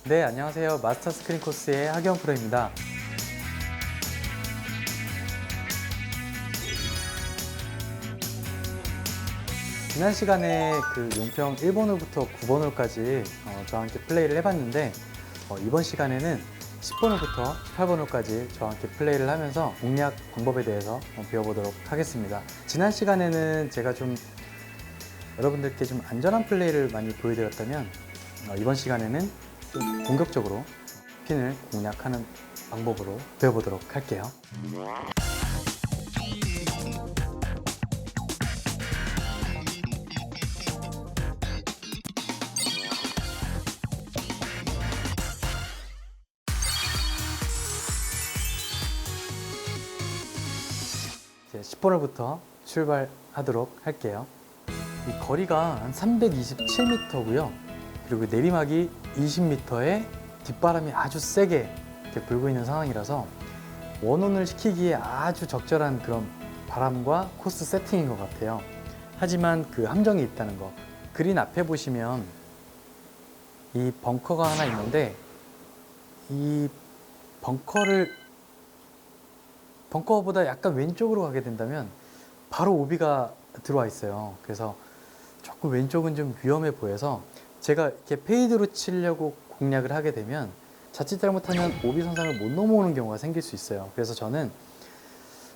네, 안녕하세요. 마스터 스크린 코스의 하기원 프로입니다. 지난 시간에 그 용평 1번 홀부터 9번 홀까지 저와 함께 플레이를 해봤는데 이번 시간에는 10번 홀부터 8번 홀까지 저와 함께 플레이를 하면서 공략 방법에 대해서 배워보도록 하겠습니다. 지난 시간에는 제가 좀 여러분들께 좀 안전한 플레이를 많이 보여드렸다면 이번 시간에는 좀 공격적으로 핀을 공략하는 방법으로 배워보도록 할게요. 이제 10번 홀부터 출발하도록 할게요. 이 거리가 한 327m고요. 그리고 내리막이 20m에 뒷바람이 아주 세게 이렇게 불고 있는 상황이라서 원온을 시키기에 아주 적절한 그런 바람과 코스 세팅인 것 같아요. 하지만 그 함정이 있다는 거. 그린 앞에 보시면 이 벙커가 하나 있는데 이 벙커보다 약간 왼쪽으로 가게 된다면 바로 오비가 들어와 있어요. 그래서 조금 왼쪽은 좀 위험해 보여서 제가 이렇게 페이드로 치려고 공략을 하게 되면 자칫 잘못하면 오비 선상을 못 넘어오는 경우가 생길 수 있어요. 그래서 저는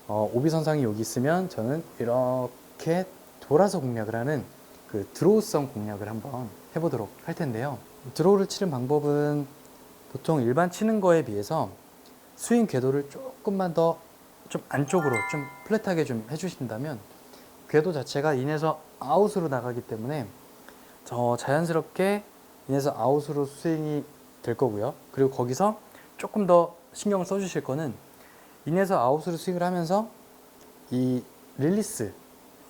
오비 선상이 여기 있으면 저는 이렇게 돌아서 공략을 하는 그 드로우성 공략을 한번 해보도록 할 텐데요. 드로우를 치는 방법은 보통 일반 치는 거에 비해서 스윙 궤도를 조금만 더 좀 안쪽으로 좀 플랫하게 좀 해주신다면 궤도 자체가 인에서 아웃으로 나가기 때문에 자연스럽게 인에서 아웃으로 스윙이 될 거고요. 그리고 거기서 조금 더 신경을 써주실 거는 인에서 아웃으로 스윙을 하면서 이 릴리스,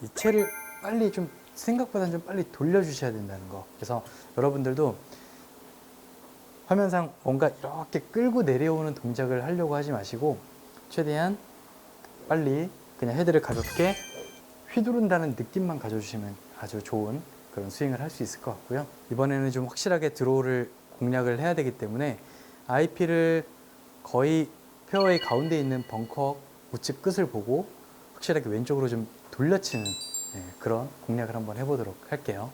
이 채를 빨리 좀 생각보다는 좀 빨리 돌려주셔야 된다는 거. 그래서 여러분들도 화면상 뭔가 이렇게 끌고 내려오는 동작을 하려고 하지 마시고 최대한 빨리 그냥 헤드를 가볍게 휘두른다는 느낌만 가져주시면 아주 좋은 그런 스윙을 할 수 있을 것 같고요. 이번에는 좀 확실하게 드로우를 공략을 해야 되기 때문에 IP를 거의 페어웨이 가운데 있는 벙커 우측 끝을 보고 확실하게 왼쪽으로 좀 돌려치는 그런 공략을 한번 해보도록 할게요.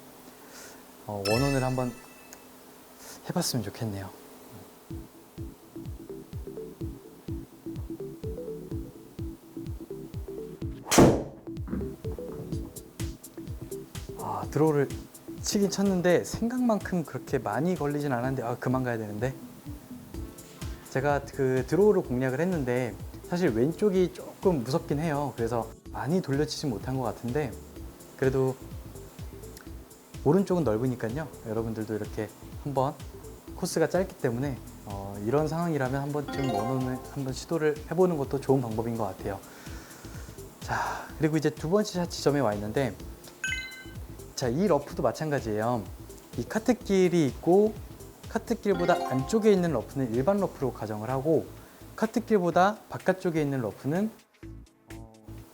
원온을 한번 해봤으면 좋겠네요. 드로우를 치긴 쳤는데 생각만큼 그렇게 많이 걸리진 않았는데 그만 가야 되는데 제가 그 드로우를 공략을 했는데 사실 왼쪽이 조금 무섭긴 해요. 그래서 많이 돌려치지 못한 것 같은데 그래도 오른쪽은 넓으니까요. 여러분들도 이렇게 한번 코스가 짧기 때문에 이런 상황이라면 한번쯤 원원을 한번 시도를 해보는 것도 좋은 방법인 것 같아요. 자, 그리고 이제 두 번째 샷 지점에 와 있는데 자, 이 러프도 마찬가지예요. 이 카트길이 있고 카트길보다 안쪽에 있는 러프는 일반 러프로 가정을 하고 카트길보다 바깥쪽에 있는 러프는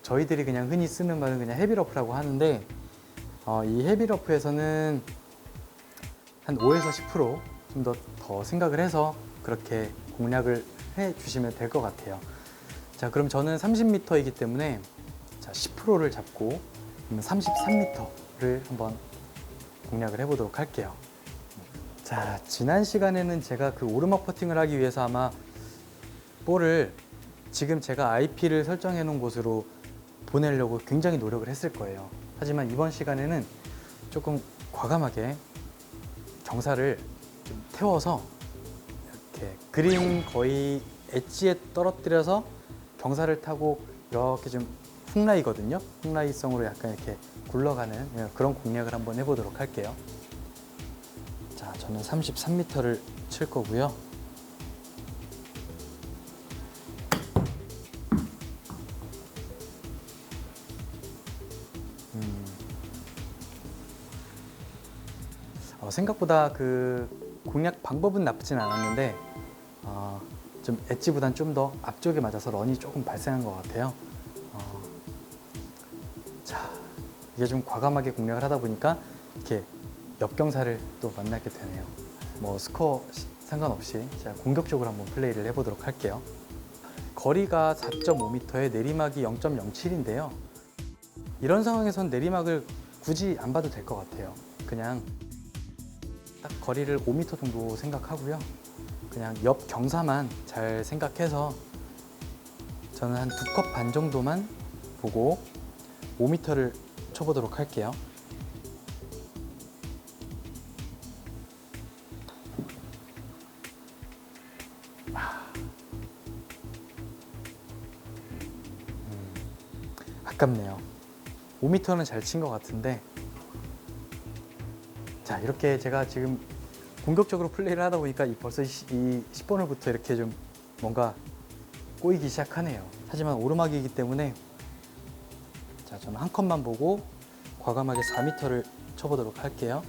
저희들이 그냥 흔히 쓰는 말은 그냥 헤비 러프라고 하는데 이 헤비 러프에서는 한 5에서 10% 좀 더 생각을 해서 그렇게 공략을 해 주시면 될 것 같아요. 자, 그럼 저는 30m이기 때문에 자, 10%를 잡고 33m를 한번 공략을 해보도록 할게요. 자, 지난 시간에는 제가 그 오르막 퍼팅을 하기 위해서 아마 볼을 지금 제가 IP를 설정해 놓은 곳으로 보내려고 굉장히 노력을 했을 거예요. 하지만 이번 시간에는 조금 과감하게 경사를 좀 태워서 이렇게 그린 거의 엣지에 떨어뜨려서 경사를 타고 이렇게 좀 훅라이거든요. 훅라이성으로 약간 이렇게 굴러가는 그런 공략을 한번 해보도록 할게요. 자, 저는 33m를 칠 거고요. 생각보다 그 공략 방법은 나쁘진 않았는데 좀 엣지보단 좀 더 앞쪽에 맞아서 런이 조금 발생한 것 같아요. 자, 이게 좀 과감하게 공략을 하다 보니까 이렇게 역경사를 또 만나게 되네요. 뭐 스코어 상관없이 제가 공격적으로 한번 플레이를 해보도록 할게요. 거리가 4.5m에 내리막이 0.07인데요. 이런 상황에선 내리막을 굳이 안 봐도 될 것 같아요. 그냥 딱 거리를 5m 정도 생각하고요. 그냥 옆 경사만 잘 생각해서 저는 한 2컵 반 정도만 보고 5m를 쳐보도록 할게요. 아깝네요. 5m는 잘 친 것 같은데, 자, 이렇게 제가 지금 공격적으로 플레이를 하다 보니까 벌써 이 10번홀부터 이렇게 좀 뭔가 꼬이기 시작하네요. 하지만 오르막이기 때문에 자, 저는 한 컷만 보고 과감하게 4m를 쳐보도록 할게요.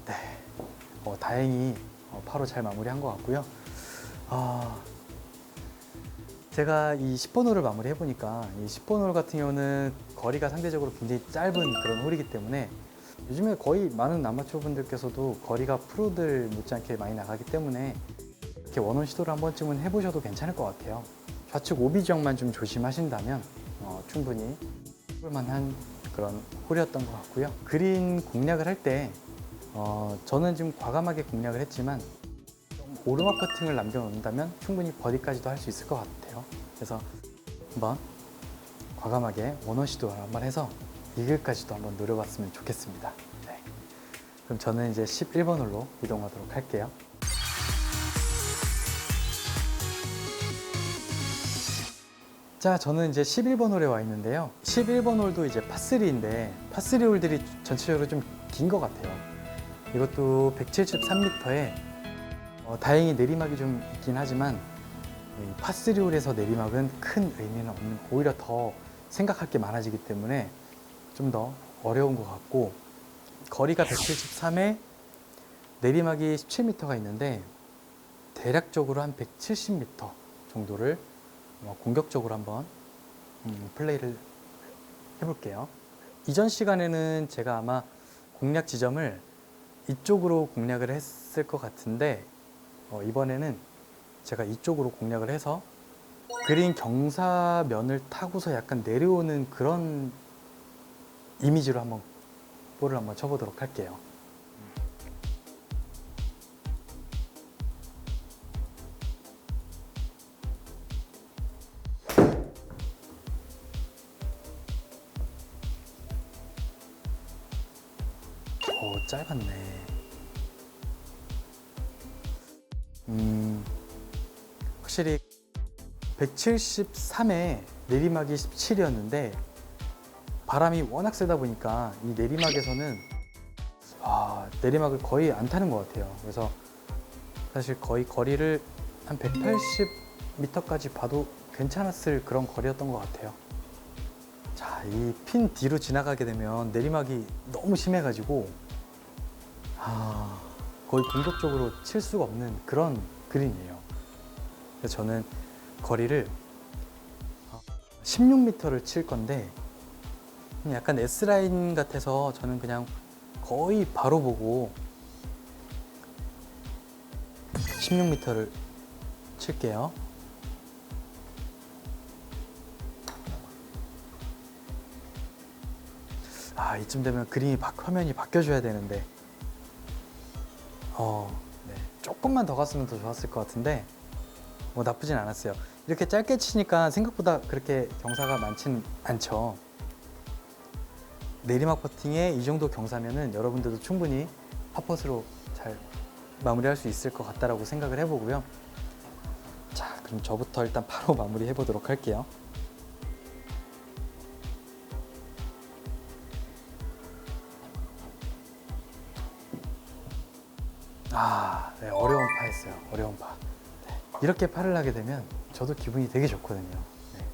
네, 다행히 바로 잘 마무리한 것 같고요. 제가 이 10번 홀을 마무리 해보니까 이 10번 홀 같은 경우는 거리가 상대적으로 굉장히 짧은 그런 홀이기 때문에 요즘에 거의 많은 아마추어 분들께서도 거리가 프로들 못지않게 많이 나가기 때문에 이렇게 원원 시도를 한 번쯤은 해보셔도 괜찮을 것 같아요. 좌측 오비 지역만 좀 조심하신다면 충분히 해볼만한 그런 홀이었던 것 같고요. 그린 공략을 할 때 저는 좀 과감하게 공략을 했지만 오르막 퍼팅을 남겨놓는다면 충분히 버디까지도 할 수 있을 것 같아요. 그래서 한번 과감하게 원원 시도를 한번 해서 이글까지도 한번 노려봤으면 좋겠습니다. 네. 그럼 저는 이제 11번 홀로 이동하도록 할게요. 자, 저는 이제 11번 홀에 와 있는데요. 11번 홀도 이제 파3인데 파3 홀들이 전체적으로 좀 긴 것 같아요. 이것도 173m에 다행히 내리막이 좀 있긴 하지만 파3 홀에서 내리막은 큰 의미는 없는, 오히려 더 생각할 게 많아지기 때문에 좀 더 어려운 것 같고, 거리가 173에 내리막이 17m가 있는데 대략적으로 한 170m 정도를 공격적으로 한번 플레이를 해볼게요. 이전 시간에는 제가 아마 공략 지점을 이쪽으로 공략을 했을 것 같은데 이번에는 제가 이쪽으로 공략을 해서 그린 경사면을 타고서 약간 내려오는 그런 이미지로 한번 볼을 한번 쳐보도록 할게요. 짧았네. 확실히 173에 내리막이 17이었는데 바람이 워낙 세다 보니까 이 내리막에서는 내리막을 거의 안 타는 것 같아요. 그래서 사실 거의 거리를 한 180m까지 봐도 괜찮았을 그런 거리였던 것 같아요. 자, 이 핀 뒤로 지나가게 되면 내리막이 너무 심해가지고 거의 공격적으로 칠 수가 없는 그런 그린이에요. 그래서 저는 거리를 16m를 칠 건데 약간 S라인 같아서 저는 그냥 거의 바로 보고 16m를 칠게요. 이쯤 되면 그림이 화면이 바뀌어줘야 되는데 네. 조금만 더 갔으면 더 좋았을 것 같은데 나쁘진 않았어요. 이렇게 짧게 치니까 생각보다 그렇게 경사가 많진 않죠. 내리막 퍼팅에 이 정도 경사면은 여러분들도 충분히 팝펫으로 잘 마무리할 수 있을 것 같다라고 생각을 해보고요. 자, 그럼 저부터 일단 바로 마무리 해보도록 할게요. 네, 어려운 파였어요. 어려운 파. 네, 이렇게 파를 하게 되면 저도 기분이 되게 좋거든요. 네.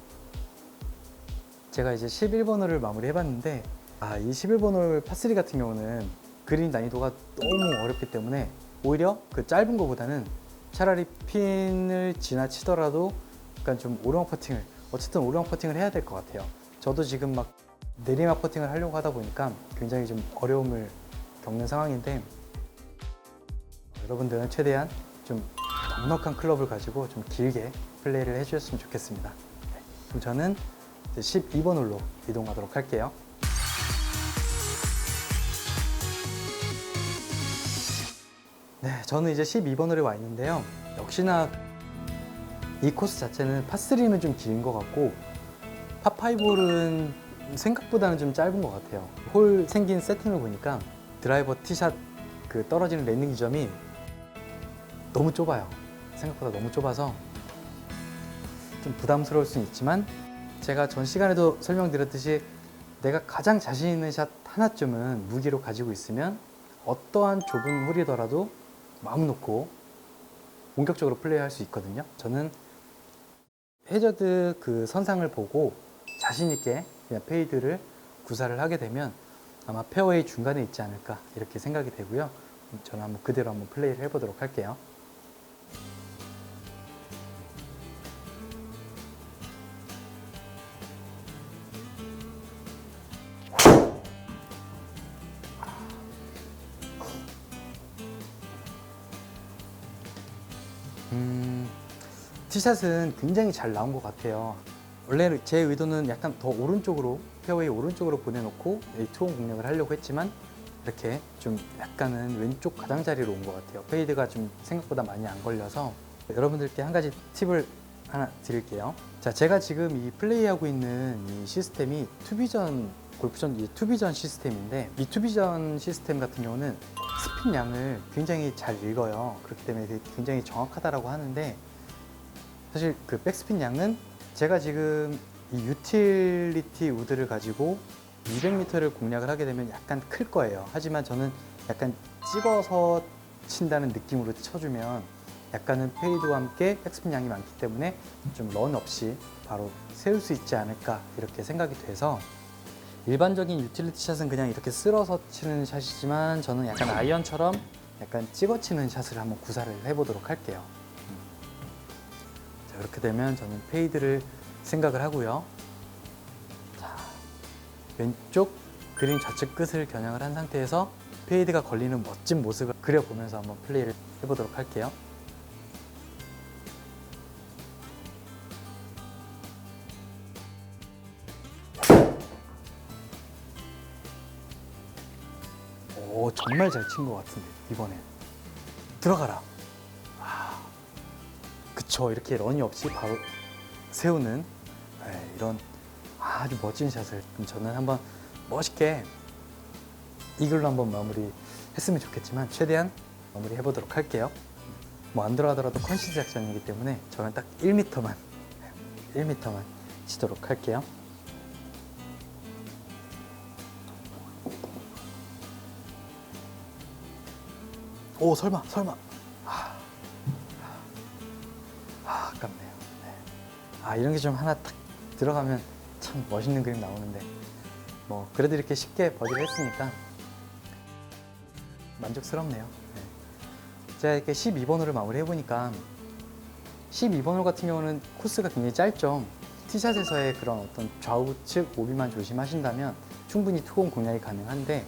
제가 이제 11번 홀을 마무리 해봤는데 이 11번 홀 파3 같은 경우는 그린 난이도가 너무 어렵기 때문에 오히려 그 짧은 거보다는 차라리 핀을 지나치더라도 약간 좀 오르막 퍼팅을, 어쨌든 오르막 퍼팅을 해야 될 것 같아요. 저도 지금 막 내리막 퍼팅을 하려고 하다 보니까 굉장히 좀 어려움을 겪는 상황인데, 여러분들은 최대한 좀 넉넉한 클럽을 가지고 좀 길게 플레이를 해주셨으면 좋겠습니다. 네, 그럼 저는 이제 12번 홀로 이동하도록 할게요. 네, 저는 이제 12번 홀에 와 있는데요. 역시나 이 코스 자체는 파3는 좀 긴 것 같고 파5 홀은 생각보다는 좀 짧은 것 같아요. 홀 생긴 세팅을 보니까 드라이버 티샷 그 떨어지는 랜딩 지점이 너무 좁아요. 생각보다 너무 좁아서 좀 부담스러울 수는 있지만, 제가 전 시간에도 설명드렸듯이 내가 가장 자신 있는 샷 하나쯤은 무기로 가지고 있으면 어떠한 좁은 홀이더라도 마음 놓고 본격적으로 플레이할 수 있거든요. 저는 해저드 그 선상을 보고 자신 있게 그냥 페이드를 구사를 하게 되면 아마 페어웨이 중간에 있지 않을까 이렇게 생각이 되고요. 저는 한번 그대로 한번 플레이를 해보도록 할게요. 티샷은 굉장히 잘 나온 것 같아요. 원래 제 의도는 약간 더 오른쪽으로, 페어웨이 오른쪽으로 보내놓고 투혼 공략을 하려고 했지만 이렇게 좀 약간은 왼쪽 가장자리로 온 것 같아요. 페이드가 좀 생각보다 많이 안 걸려서. 여러분들께 한 가지 팁을 하나 드릴게요. 자, 제가 지금 이 플레이하고 있는 이 시스템이 투비전, 골프전 이 투비전 시스템인데, 이 투비전 시스템 같은 경우는 스핀 양을 굉장히 잘 읽어요. 그렇기 때문에 굉장히 정확하다라고 하는데, 사실 그 백스핀 양은 제가 지금 이 유틸리티 우드를 가지고 200m를 공략을 하게 되면 약간 클 거예요. 하지만 저는 약간 찍어서 친다는 느낌으로 쳐주면 약간은 페이드와 함께 백스핀 양이 많기 때문에 좀 런 없이 바로 세울 수 있지 않을까 이렇게 생각이 돼서, 일반적인 유틸리티 샷은 그냥 이렇게 쓸어서 치는 샷이지만 저는 약간 아이언처럼 약간 찍어 치는 샷을 한번 구사를 해보도록 할게요. 자, 이렇게 되면 저는 페이드를 생각을 하고요. 자, 왼쪽 그린 좌측 끝을 겨냥을 한 상태에서 페이드가 걸리는 멋진 모습을 그려보면서 한번 플레이를 해보도록 할게요. 오, 정말 잘 친 것 같은데 이번엔 들어가라. 그쵸, 이렇게 런이 없이 바로 세우는 이런 아주 멋진 샷을 저는 한번 멋있게 이글로 한번 마무리 했으면 좋겠지만 최대한 마무리 해보도록 할게요. 뭐 안 들어가더라도 컨시드 작전이기 때문에 저는 딱 1m만 치도록 할게요. 오, 설마 아깝네요. 네. 이런 게 좀 하나 딱 들어가면 참 멋있는 그림 나오는데, 뭐 그래도 이렇게 쉽게 버디를 했으니까 만족스럽네요. 네. 제가 이렇게 12번으로 마무리 해보니까 12번 홀 같은 경우는 코스가 굉장히 짧죠. 티샷에서의 그런 어떤 좌우측 오비만 조심하신다면 충분히 투혼 공략이 가능한데,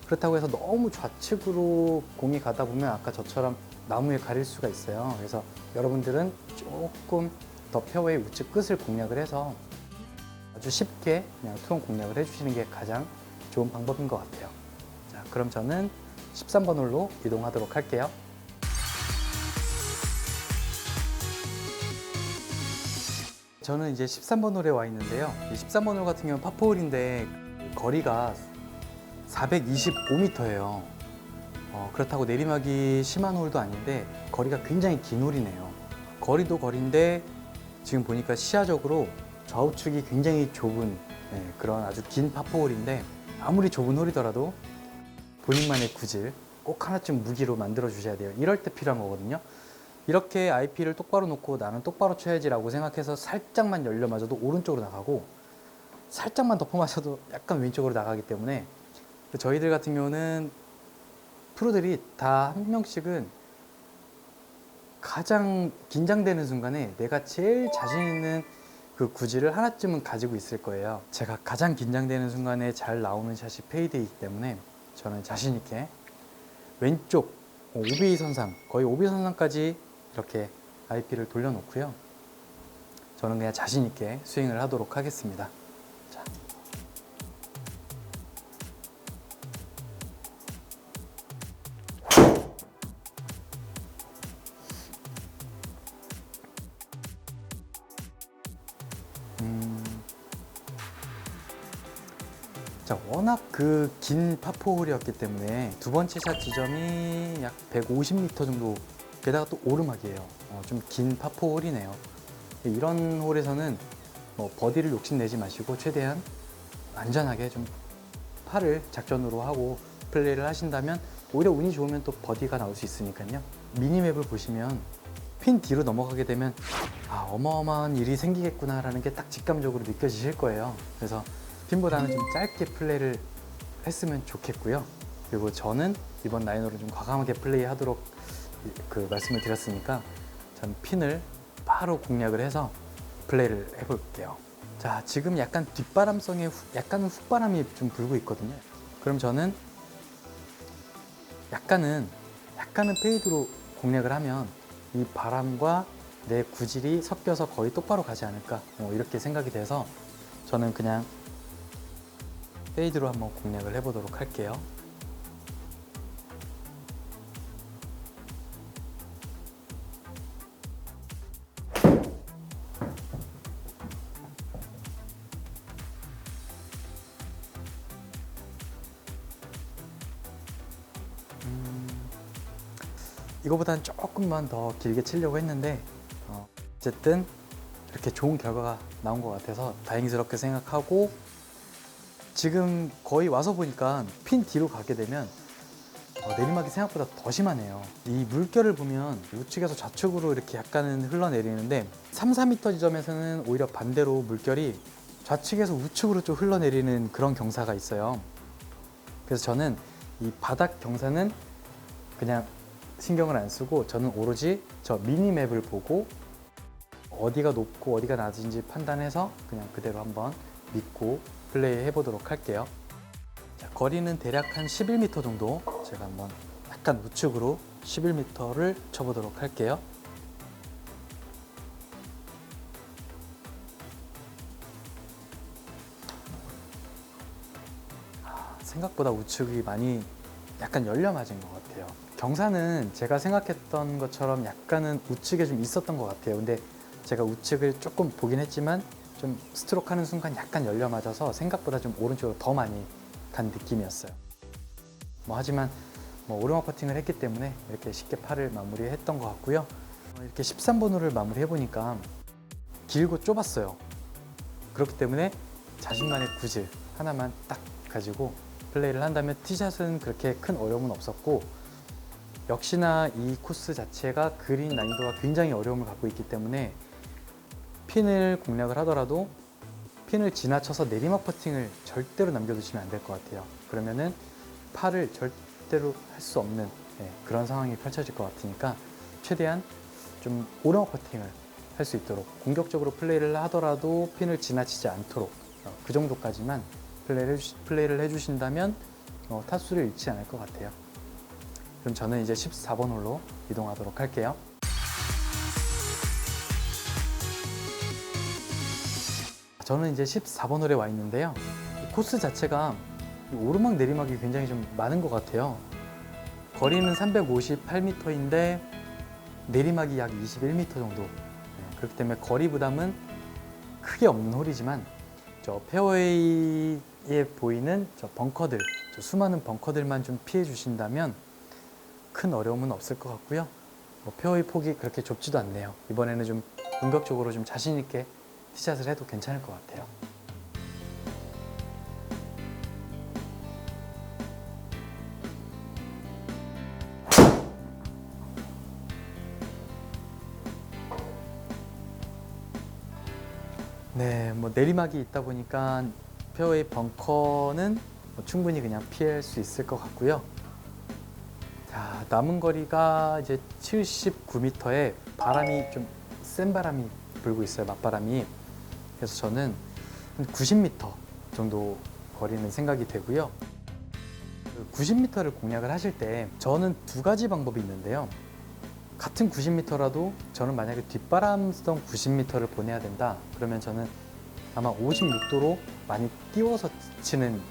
그렇다고 해서 너무 좌측으로 공이 가다 보면 아까 저처럼 나무에 가릴 수가 있어요. 그래서 여러분들은 조금 더 페어웨이 우측 끝을 공략을 해서 아주 쉽게 그냥 투혼 공략을 해주시는 게 가장 좋은 방법인 것 같아요. 자, 그럼 저는 13번 홀로 이동하도록 할게요. 저는 이제 13번 홀에 와 있는데요. 13번 홀 같은 경우는 파4홀인데 거리가 425m예요. 그렇다고 내리막이 심한 홀도 아닌데 거리가 굉장히 긴 홀이네요. 거리도 거리인데 지금 보니까 시야적으로 좌우측이 굉장히 좁은 그런 아주 긴 파4홀인데, 아무리 좁은 홀이더라도 본인만의 구질 꼭 하나쯤 무기로 만들어 주셔야 돼요. 이럴 때 필요한 거거든요. 이렇게 IP를 똑바로 놓고 나는 똑바로 쳐야지라고 생각해서 살짝만 열려 맞아도 오른쪽으로 나가고, 살짝만 덮어 맞아도 약간 왼쪽으로 나가기 때문에 저희들 같은 경우는 프로들이 다 한 명씩은 가장 긴장되는 순간에 내가 제일 자신 있는 그 그 구질을 하나쯤은 가지고 있을 거예요. 제가 가장 긴장되는 순간에 잘 나오는 샷이 페이드이기 때문에 저는 자신 있게 왼쪽 오비 선상, 거의 오비 선상까지 이렇게 IP를 돌려놓고요. 저는 그냥 자신 있게 스윙을 하도록 하겠습니다. 자. 자, 워낙 그 긴 파4홀이었기 때문에 두 번째 샷 지점이 약 150m 정도, 게다가 또 오르막이에요. 좀 긴 파4홀이네요. 이런 홀에서는 뭐 버디를 욕심내지 마시고 최대한 안전하게 좀 파를 작전으로 하고 플레이를 하신다면 오히려 운이 좋으면 또 버디가 나올 수 있으니까요. 미니맵을 보시면 핀 뒤로 넘어가게 되면 어마어마한 일이 생기겠구나라는 게 딱 직감적으로 느껴지실 거예요. 그래서 핀보다는 좀 짧게 플레이를 했으면 좋겠고요. 그리고 저는 이번 라인으로 좀 과감하게 플레이하도록 그 말씀을 드렸으니까 전 핀을 바로 공략을 해서 플레이를 해볼게요. 자, 지금 약간 뒷바람성의 약간은 훅바람이 좀 불고 있거든요. 그럼 저는 약간은 페이드로 공략을 하면 이 바람과 내 구질이 섞여서 거의 똑바로 가지 않을까, 이렇게 생각이 돼서 저는 그냥 페이드로 한번 공략을 해보도록 할게요. 이거보다는 조금만 더 길게 치려고 했는데 어쨌든 이렇게 좋은 결과가 나온 것 같아서 다행스럽게 생각하고, 지금 거의 와서 보니까 핀 뒤로 가게 되면 내리막이 생각보다 더 심하네요. 이 물결을 보면 우측에서 좌측으로 이렇게 약간은 흘러내리는데 3, 4m 지점에서는 오히려 반대로 물결이 좌측에서 우측으로 좀 흘러내리는 그런 경사가 있어요. 그래서 저는 이 바닥 경사는 그냥 신경을 안 쓰고 저는 오로지 저 미니맵을 보고 어디가 높고 어디가 낮은지 판단해서 그냥 그대로 한번 믿고 플레이 해보도록 할게요. 자, 거리는 대략 한 11m 정도, 제가 한번 약간 우측으로 11m를 쳐보도록 할게요. 생각보다 우측이 많이 약간 열려 맞은 것 같아요. 경사는 제가 생각했던 것처럼 약간은 우측에 좀 있었던 것 같아요. 근데 제가 우측을 조금 보긴 했지만 좀 스트로크 하는 순간 약간 열려 맞아서 생각보다 좀 오른쪽으로 더 많이 간 느낌이었어요. 하지만 오르막 퍼팅을 했기 때문에 이렇게 쉽게 파를 마무리했던 것 같고요. 이렇게 13번 홀을 마무리해 보니까 길고 좁았어요. 그렇기 때문에 자신만의 구질 하나만 딱 가지고 플레이를 한다면 티샷은 그렇게 큰 어려움은 없었고, 역시나 이 코스 자체가 그린 난이도가 굉장히 어려움을 갖고 있기 때문에 핀을 공략을 하더라도 핀을 지나쳐서 내리막 퍼팅을 절대로 남겨두시면 안 될 것 같아요. 그러면은 파를 절대로 할 수 없는 그런 상황이 펼쳐질 것 같으니까 최대한 좀 오르막 퍼팅을 할 수 있도록 공격적으로 플레이를 하더라도 핀을 지나치지 않도록 그 정도까지만 플레이를 해주신다면 타수를 잃지 않을 것 같아요. 그럼 저는 이제 14번 홀로 이동하도록 할게요. 저는 이제 14번 홀에 와 있는데요. 코스 자체가 오르막 내리막이 굉장히 좀 많은 것 같아요. 거리는 358m인데 내리막이 약 21m 정도. 그렇기 때문에 거리 부담은 크게 없는 홀이지만 저 페어웨이에 보이는 저 벙커들, 저 수많은 벙커들만 좀 피해 주신다면 큰 어려움은 없을 것 같고요. 페어웨이 폭이 그렇게 좁지도 않네요. 이번에는 좀 공격적으로 좀 자신 있게 티샷을 해도 괜찮을 것 같아요. 네, 내리막이 있다 보니까 페어웨이 벙커는 충분히 그냥 피할 수 있을 것 같고요. 자, 남은 거리가 이제 79m에 바람이 좀 센 바람이 불고 있어요. 맞바람이. 그래서 저는 한 90m 정도 거리는 생각이 되고요. 90m를 공략을 하실 때 저는 두 가지 방법이 있는데요. 같은 90m라도 저는 만약에 뒷바람성 90m를 보내야 된다 그러면 저는 아마 56도로 많이 띄워서 치는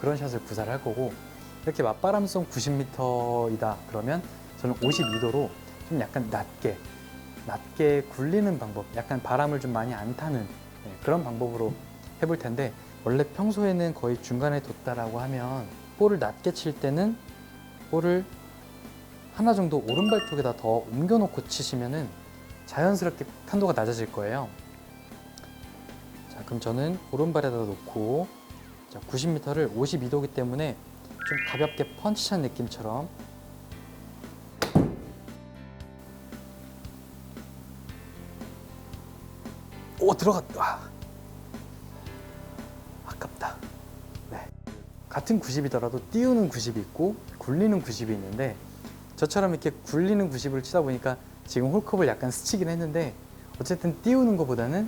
그런 샷을 구사를 할 거고, 이렇게 맞바람성 90m이다 그러면 저는 52도로 좀 약간 낮게 굴리는 방법, 약간 바람을 좀 많이 안 타는 그런 방법으로 해볼 텐데, 원래 평소에는 거의 중간에 뒀다라고 하면 볼을 낮게 칠 때는 볼을 하나 정도 오른발 쪽에다 더 옮겨놓고 치시면은 자연스럽게 탄도가 낮아질 거예요. 자, 그럼 저는 오른발에다 놓고 90m를 52도이기 때문에 좀 가볍게 펀치샷 느낌처럼 들어갔다. 아깝다. 네. 같은 90이더라도 띄우는 90이 있고 굴리는 90이 있는데, 저처럼 이렇게 굴리는 90을 치다 보니까 지금 홀컵을 약간 스치긴 했는데, 어쨌든 띄우는 것보다는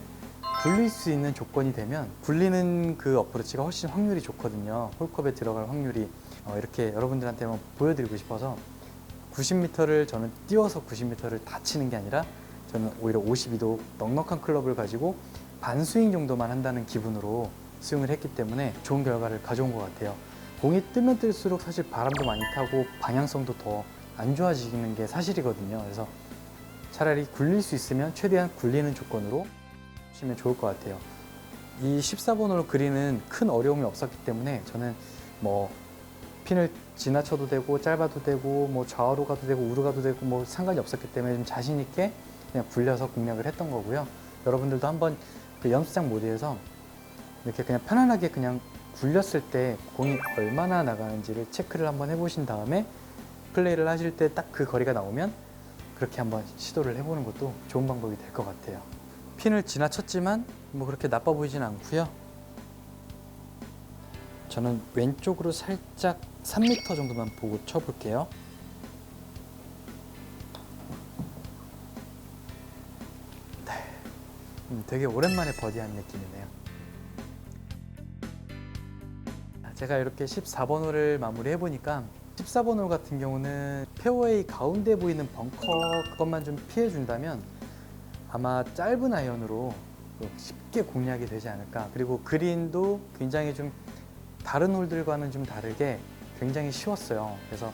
굴릴 수 있는 조건이 되면 굴리는 그 어프로치가 훨씬 확률이 좋거든요. 홀컵에 들어갈 확률이. 이렇게 여러분들한테 한번 보여드리고 싶어서 90m를 저는 띄워서 90m를 다 치는 게 아니라 저는 오히려 52도 넉넉한 클럽을 가지고 반스윙 정도만 한다는 기분으로 스윙을 했기 때문에 좋은 결과를 가져온 것 같아요. 공이 뜨면 뜰수록 사실 바람도 많이 타고 방향성도 더 안 좋아지는 게 사실이거든요. 그래서 차라리 굴릴 수 있으면 최대한 굴리는 조건으로 치면 좋을 것 같아요. 이 14번 홀 그린은 큰 어려움이 없었기 때문에 저는 뭐 핀을 지나쳐도 되고 짧아도 되고 뭐 좌우로 가도 되고 우로 가도 되고 뭐 상관이 없었기 때문에 좀 자신 있게 그냥 굴려서 공략을 했던 거고요. 여러분들도 한번 그 연습장 모드에서 이렇게 그냥 편안하게 그냥 굴렸을 때 공이 얼마나 나가는지를 체크를 한번 해보신 다음에 플레이를 하실 때 딱 그 거리가 나오면 그렇게 한번 시도를 해보는 것도 좋은 방법이 될 것 같아요. 핀을 지나쳤지만 뭐 그렇게 나빠 보이진 않고요. 저는 왼쪽으로 살짝 3m 정도만 보고 쳐볼게요. 네. 되게 오랜만에 버디한 느낌이네요. 제가 이렇게 14번 홀을 마무리 해보니까 14번 홀 같은 경우는 페어웨이 가운데 보이는 벙커 그것만 좀 피해준다면 아마 짧은 아이언으로 쉽게 공략이 되지 않을까. 그리고 그린도 굉장히 좀 다른 홀들과는 좀 다르게 굉장히 쉬웠어요. 그래서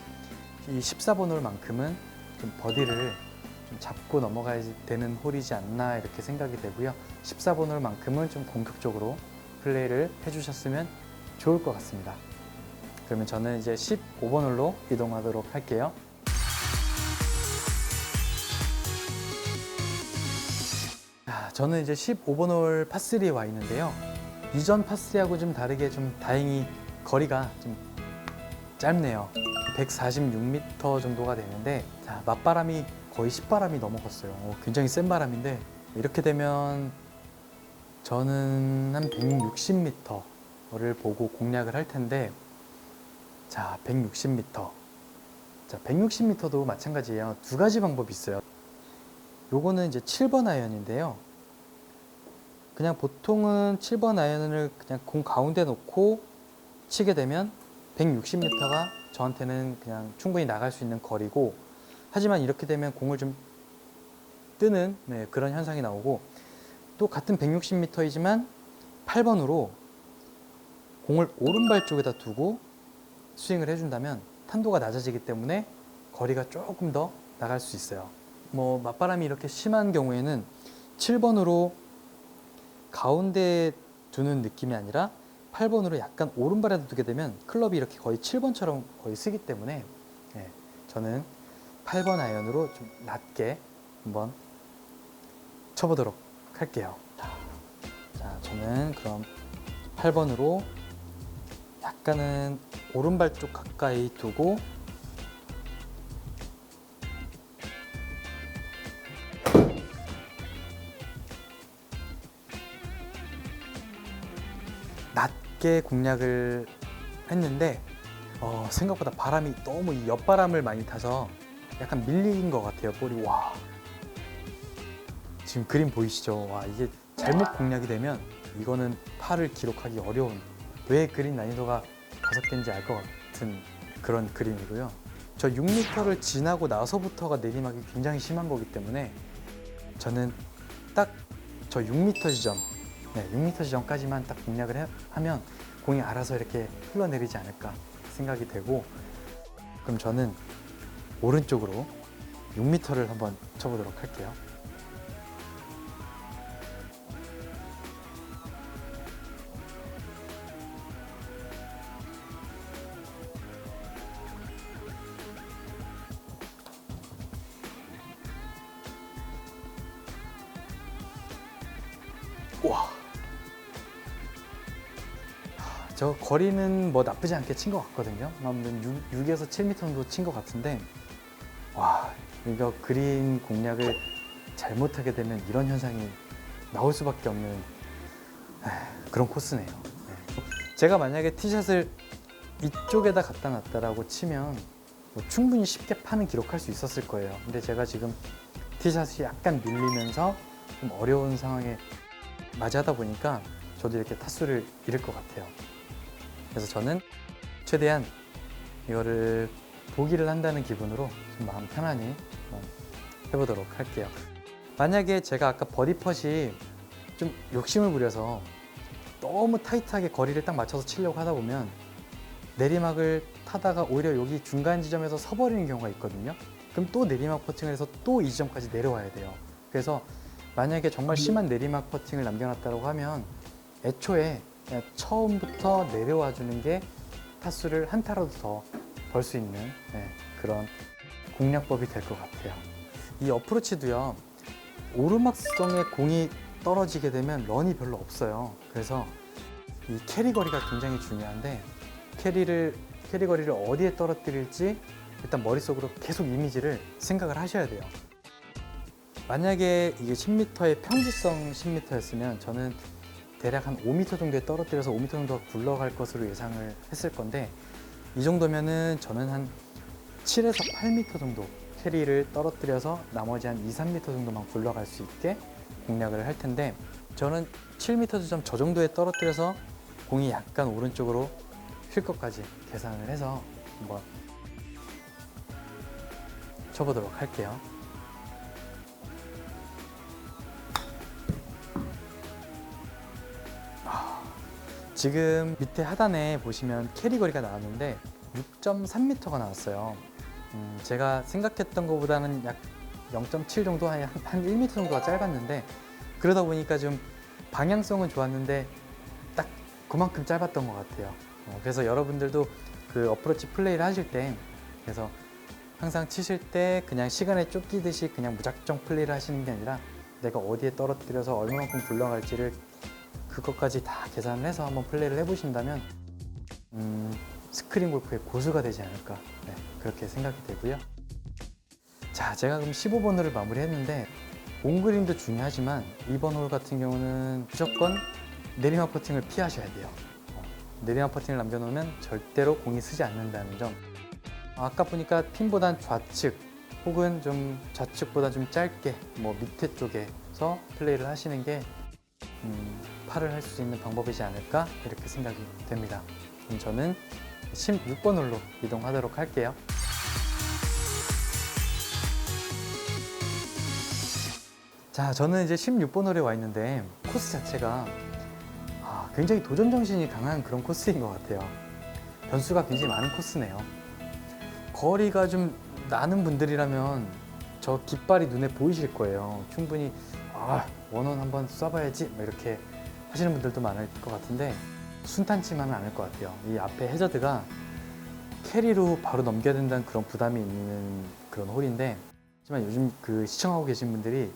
이 14번 홀만큼은 좀 버디를 좀 잡고 넘어가야 되는 홀이지 않나 이렇게 생각이 되고요. 14번 홀만큼은 좀 공격적으로 플레이를 해주셨으면 좋을 것 같습니다. 그러면 저는 이제 15번 홀로 이동하도록 할게요. 저는 이제 15번 홀 파3에 와 있는데요. 이전 파3하고 좀 다르게 좀 다행히 거리가 좀 짧네요. 146m 정도가 되는데, 자, 맞바람이 거의 10바람이 넘어갔어요. 굉장히 센 바람인데, 이렇게 되면 저는 한 160m를 보고 공략을 할 텐데, 자, 160m. 자, 160m도 마찬가지예요. 두 가지 방법이 있어요. 요거는 이제 7번 아이언인데요. 그냥 보통은 7번 아이언을 그냥 공 가운데 놓고 치게 되면 160m가 저한테는 그냥 충분히 나갈 수 있는 거리고, 하지만 이렇게 되면 공을 좀 뜨는 그런 현상이 나오고, 또 같은 160m이지만 8번으로 공을 오른발 쪽에다 두고 스윙을 해준다면 탄도가 낮아지기 때문에 거리가 조금 더 나갈 수 있어요. 뭐 맞바람이 이렇게 심한 경우에는 7번으로 가운데 두는 느낌이 아니라 8번으로 약간 오른발에다 두게 되면 클럽이 이렇게 거의 7번처럼 거의 쓰기 때문에 저는 8번 아이언으로 좀 낮게 한번 쳐보도록 할게요. 자, 저는 그럼 8번으로 약간은 오른발 쪽 가까이 두고 낮게 공략을 했는데 생각보다 바람이 너무 이 옆바람을 많이 타서 약간 밀린 것 같아요. 볼이. 와, 지금 그림 보이시죠? 와, 이게 잘못 공략이 되면 이거는 파를 기록하기 어려운, 왜 그린 난이도가 5개인지 알 것 같은 그런 그림이고요. 저 6m를 지나고 나서부터가 내리막이 굉장히 심한 거기 때문에 저는 딱 저 6m 지점, 6m 지점까지만 딱 공략을 하면 공이 알아서 이렇게 흘러내리지 않을까 생각이 되고, 그럼 저는 오른쪽으로 6m를 한번 쳐보도록 할게요. 와, 저 거리는 뭐 나쁘지 않게 친 것 같거든요. 6에서 7m 정도 친 것 같은데, 와, 이거 그린 공략을 잘못하게 되면 이런 현상이 나올 수밖에 없는 그런 코스네요. 제가 만약에 티샷을 이쪽에다 갖다 놨다라고 치면 뭐 충분히 쉽게 파는 기록할 수 있었을 거예요. 근데 제가 지금 티샷이 약간 밀리면서 좀 어려운 상황에 맞이하다 보니까 저도 이렇게 타수를 잃을 것 같아요. 그래서 저는 최대한 이거를 보기를 한다는 기분으로 좀 마음 편안히 해보도록 할게요. 만약에 제가 아까 버디 펫이 좀 욕심을 부려서 너무 타이트하게 거리를 딱 맞춰서 치려고 하다 보면 내리막을 타다가 오히려 여기 중간 지점에서 서버리는 경우가 있거든요. 그럼 또 내리막 퍼팅을 해서 또 이 지점까지 내려와야 돼요. 그래서 만약에 정말 심한 내리막 퍼팅을 남겨놨다고 하면 애초에 그냥 처음부터 내려와 주는 게 타수를 한 타라도 더 벌 수 있는 그런 공략법이 될 것 같아요. 이 어프로치도요, 오르막성에 공이 떨어지게 되면 런이 별로 없어요. 그래서 이 캐리 거리가 굉장히 중요한데, 캐리 거리를 어디에 떨어뜨릴지 일단 머릿속으로 계속 이미지를 생각을 하셔야 돼요. 만약에 이게 10m의 평지성 10m였으면 저는 대략 한 5m 정도에 떨어뜨려서 5m 정도가 굴러갈 것으로 예상을 했을 건데, 이 정도면은 저는 한 7에서 8m 정도 캐리를 떨어뜨려서 나머지 한 2, 3m 정도만 굴러갈 수 있게 공략을 할 텐데, 저는 7m 지점 저 정도에 떨어뜨려서 공이 약간 오른쪽으로 휠 것까지 계산을 해서 한번 쳐보도록 할게요. 지금 밑에 하단에 보시면 캐리 거리가 나왔는데 6.3m가 나왔어요. 제가 생각했던 것보다는 약 0.7 정도, 한 1m 정도가 짧았는데, 그러다 보니까 좀 방향성은 좋았는데 딱 그만큼 짧았던 것 같아요. 그래서 여러분들도 그 어프로치 플레이를 하실 때, 그래서 항상 치실 때 그냥 시간에 쫓기듯이 그냥 무작정 플레이를 하시는 게 아니라 내가 어디에 떨어뜨려서 얼마만큼 굴러갈지를 그것까지 다 계산을 해서 한번 플레이를 해보신다면 스크린 골프의 고수가 되지 않을까, 그렇게 생각이 되고요. 자, 제가 그럼 15번 홀을 마무리했는데, 온그린도 중요하지만 이번 홀 같은 경우는 무조건 내리막 퍼팅을 피하셔야 돼요. 내리막 퍼팅을 남겨놓으면 절대로 공이 쓰지 않는다는 점. 아까 보니까 핀보단 좌측 혹은 좀 좌측보다 좀 짧게 뭐 밑에 쪽에서 플레이를 하시는 게 파를 할 수 있는 방법이지 않을까, 이렇게 생각이 됩니다. 그럼 저는 16번 홀로 이동하도록 할게요. 자, 저는 이제 16번 홀에 와 있는데, 코스 자체가 굉장히 도전 정신이 강한 그런 코스인 것 같아요. 변수가 굉장히 많은 코스네요. 거리가 좀 나는 분들이라면 저 깃발이 눈에 보이실 거예요. 충분히 원원 한번 쏴봐야지 이렇게 하시는 분들도 많을 것 같은데, 순탄치만은 않을 것 같아요. 이 앞에 해저드가 캐리로 바로 넘겨야 된다는 그런 부담이 있는 그런 홀인데, 하지만 요즘 그 시청하고 계신 분들이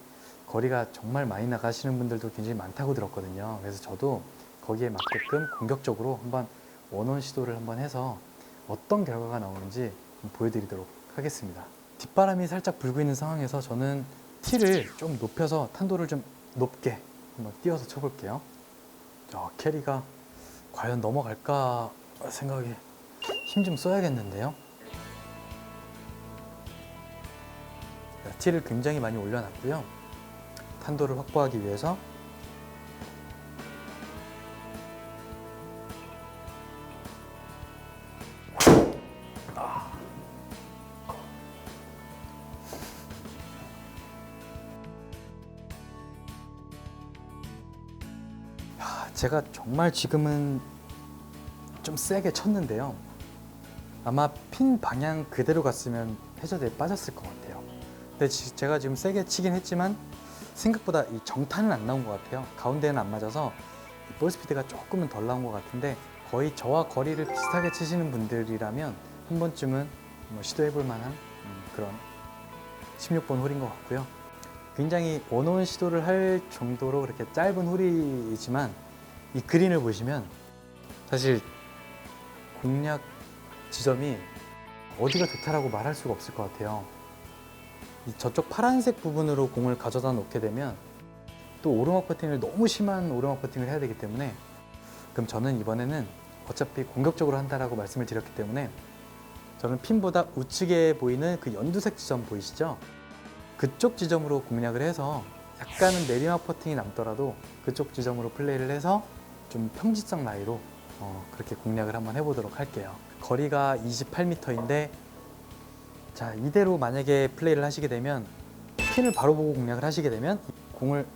거리가 정말 많이 나가시는 분들도 굉장히 많다고 들었거든요. 그래서 저도 거기에 맞게끔 공격적으로 한번 원원 시도를 한번 해서 어떤 결과가 나오는지 보여드리도록 하겠습니다. 뒷바람이 살짝 불고 있는 상황에서 저는 티를 좀 높여서 탄도를 좀 높게 한번 띄워서 쳐볼게요. 캐리가 과연 넘어갈까 생각에 힘 좀 써야겠는데요. 티를 굉장히 많이 올려놨고요. 탄도를 확보하기 위해서 제가 정말 지금은 좀 세게 쳤는데요. 아마 핀 방향 그대로 갔으면 해저드에 빠졌을 것 같아요. 근데 제가 지금 세게 치긴 했지만 생각보다 이 정타는 안 나온 것 같아요. 가운데는 안 맞아서 볼 스피드가 조금은 덜 나온 것 같은데, 거의 저와 거리를 비슷하게 치시는 분들이라면 한 번쯤은 뭐 시도해 볼 만한 그런 16번 홀인 것 같고요. 굉장히 원온 시도를 할 정도로 그렇게 짧은 홀이지만 이 그린을 보시면 사실 공략 지점이 어디가 좋다라고 말할 수가 없을 것 같아요. 이 저쪽 파란색 부분으로 공을 가져다 놓게 되면 또 오르막 퍼팅을, 너무 심한 오르막 퍼팅을 해야 되기 때문에, 그럼 저는 이번에는 어차피 공격적으로 한다라고 말씀을 드렸기 때문에 저는 핀보다 우측에 보이는 그 연두색 지점 보이시죠? 그쪽 지점으로 공략을 해서 약간은 내리막 퍼팅이 남더라도 그쪽 지점으로 플레이를 해서 좀 평지성 라이로 그렇게 공략을 한번 해보도록 할게요. 거리가 28m인데, 자, 이대로 만약에 플레이를 하시게 되면, 핀을 바로 보고 공략을 하시게 되면 공을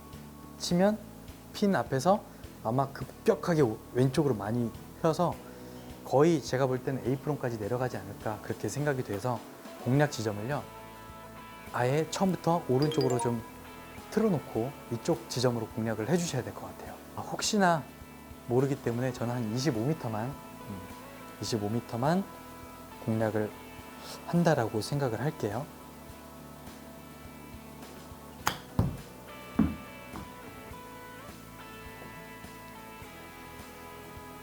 치면 핀 앞에서 아마 급격하게 왼쪽으로 많이 펴서 거의 제가 볼 때는 A프론까지 내려가지 않을까 그렇게 생각이 돼서, 공략 지점을요 아예 처음부터 오른쪽으로 좀 틀어놓고 이쪽 지점으로 공략을 해주셔야 될 것 같아요. 혹시나 모르기 때문에 저는 한 25m만 공략을 한다라고 생각을 할게요.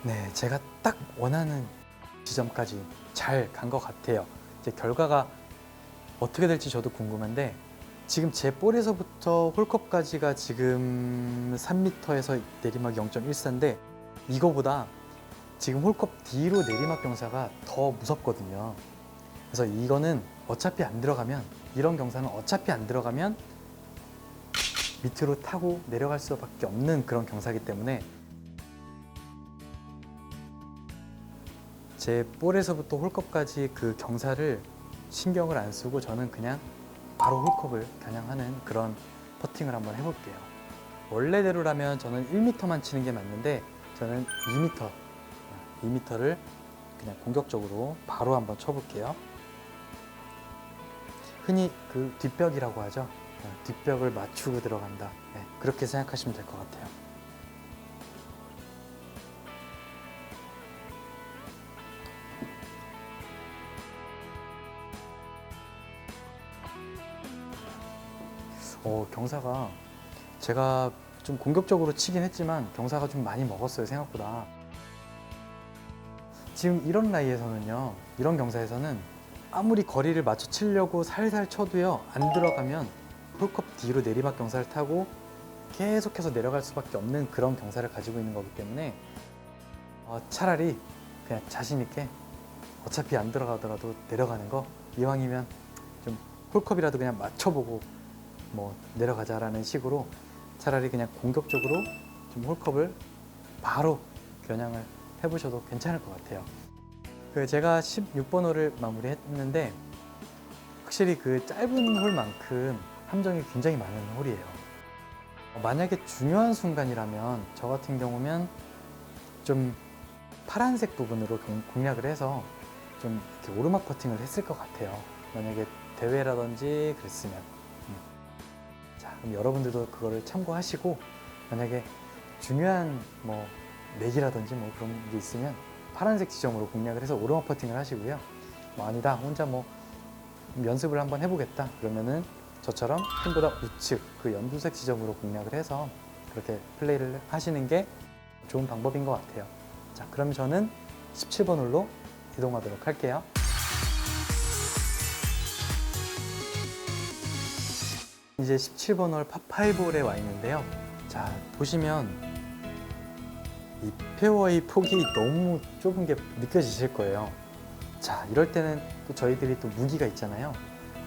네, 제가 딱 원하는 지점까지 잘 간 것 같아요. 이제 결과가 어떻게 될지 저도 궁금한데, 지금 제 볼에서부터 홀컵까지가 지금 3m에서 내리막 0.14인데 이거보다 지금 홀컵 뒤로 내리막 경사가 더 무섭거든요. 그래서 이거는 어차피 안 들어가면, 이런 경사는 어차피 안 들어가면 밑으로 타고 내려갈 수밖에 없는 그런 경사이기 때문에 제 볼에서부터 홀컵까지 그 경사를 신경을 안 쓰고 저는 그냥 바로 홀컵을 겨냥하는 그런 퍼팅을 한번 해볼게요. 원래대로라면 저는 1m만 치는 게 맞는데 저는 2m를 그냥 공격적으로 바로 한번 쳐볼게요. 흔히 그 뒷벽이라고 하죠. 뒷벽을 맞추고 들어간다. 네, 그렇게 생각하시면 될 것 같아요. 경사가 제가 좀 공격적으로 치긴 했지만 경사가 좀 많이 먹었어요, 생각보다. 지금 이런 라이에서는요, 이런 경사에서는 아무리 거리를 맞춰 치려고 살살 쳐도요, 안 들어가면 홀컵 뒤로 내리막 경사를 타고 계속해서 내려갈 수밖에 없는 그런 경사를 가지고 있는 거기 때문에 차라리 그냥 자신 있게 어차피 안 들어가더라도 내려가는 거, 이왕이면 좀 홀컵이라도 그냥 맞춰보고 뭐 내려가자라는 식으로 차라리 그냥 공격적으로 좀 홀컵을 바로 겨냥을 해보셔도 괜찮을 것 같아요. 제가 16번 홀을 마무리했는데 확실히 그 짧은 홀만큼 함정이 굉장히 많은 홀이에요. 만약에 중요한 순간이라면 저 같은 경우면 좀 파란색 부분으로 공략을 해서 좀 이렇게 오르막 퍼팅을 했을 것 같아요. 만약에 대회라든지 그랬으면. 자, 그럼 여러분들도 그거를 참고하시고, 만약에 중요한 뭐 내기라든지 뭐 그런 게 있으면 파란색 지점으로 공략을 해서 오르막 퍼팅을 하시고요. 뭐 아니다, 혼자 뭐 연습을 한번 해보겠다 그러면은 저처럼 핀보다 우측 그 연두색 지점으로 공략을 해서 그렇게 플레이를 하시는 게 좋은 방법인 것 같아요. 자, 그럼 저는 17번 홀로 이동하도록 할게요. 이제 17번 홀 파5홀에 와 있는데요. 자, 보시면 이 페어웨이 폭이 너무 좁은 게 느껴지실 거예요. 자, 이럴 때는 또 저희들이 또 무기가 있잖아요.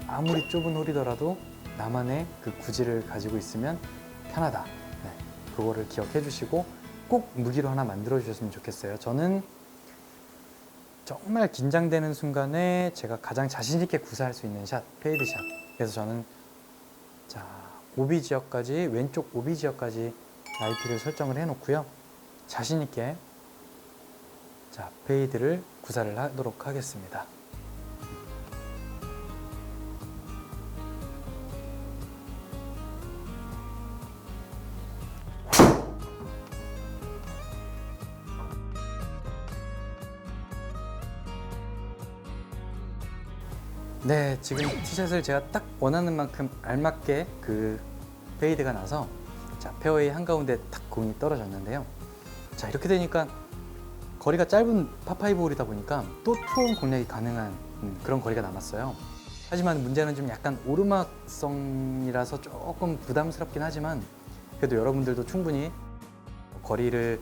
아무리 좁은 홀이더라도 나만의 그 구질을 가지고 있으면 편하다. 네, 그거를 기억해 주시고 꼭 무기로 하나 만들어 주셨으면 좋겠어요. 저는 정말 긴장되는 순간에 제가 가장 자신 있게 구사할 수 있는 샷, 페이드 샷. 그래서 저는 자, 오비 지역까지, 왼쪽 오비 지역까지 IP를 설정을 해 놓고요. 자신 있게 자, 페이드를 구사를 하도록 하겠습니다. 네, 지금 티샷을 제가 딱 원하는 만큼 알맞게 그 페이드가 나서 자, 페어웨이 한가운데 탁 공이 떨어졌는데요. 자, 이렇게 되니까 거리가 짧은 파5 홀이다 보니까 또 투혼 공략이 가능한 그런 거리가 남았어요. 하지만 문제는 좀 약간 오르막성이라서 조금 부담스럽긴 하지만 그래도 여러분들도 충분히 거리를